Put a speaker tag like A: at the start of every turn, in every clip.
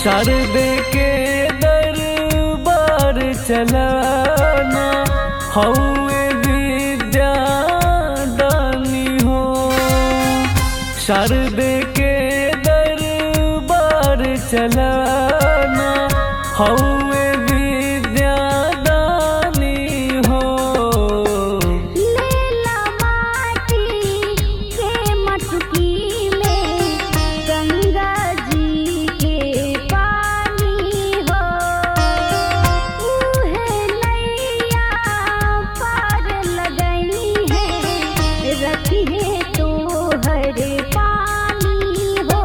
A: शारदे के दरबार चलाना हौवे विद्या दानी हो। शारदे के दरबार चलाना हौवे विद्या दानी हो।
B: लेला माटी के मटकी में गंगा जी के पानी हो। उहे नैया पार लगई है रखी है तो हर पानी हो।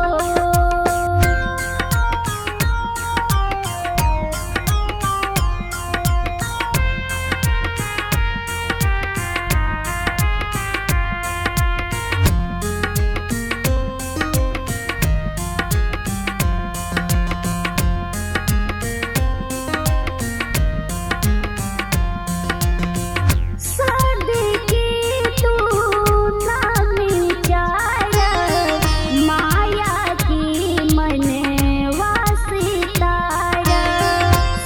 B: शारदे के तू नाम उचारा माया की मनवा सितारा।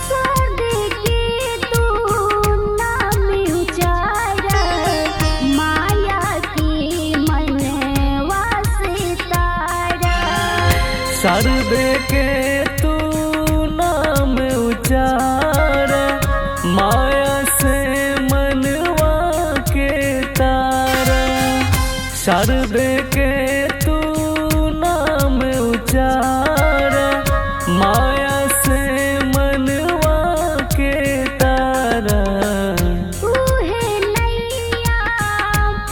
B: शारदे के तू नाम उचारा माया की मनवा सितारा।
A: शारदे के तू नाम उचार माया से मनवा के तारा। शारदे के तू नाम उचार माया से मनवा के तारा।
B: उहे नैया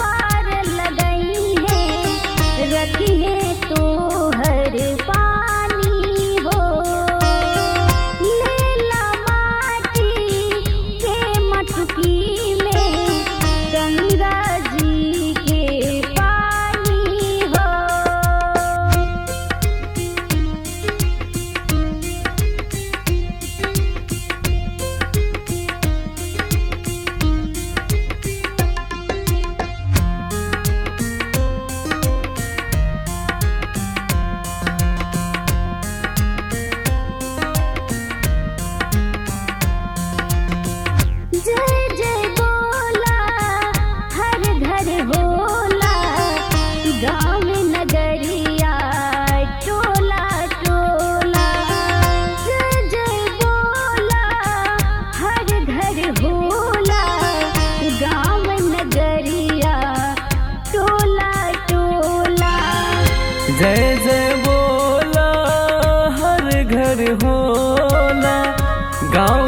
B: पार लगई है रखी है तो हर पानी हो। लेला माटी के मटकी में गंगा जी के पानी हो। जय जय बोला हर घर होला गाँव नगरिया टोला टोला। जय जय बोला हर घर होला गाँव नगरिया टोला टोला।
A: जय जय बोला हर घर होला गाँव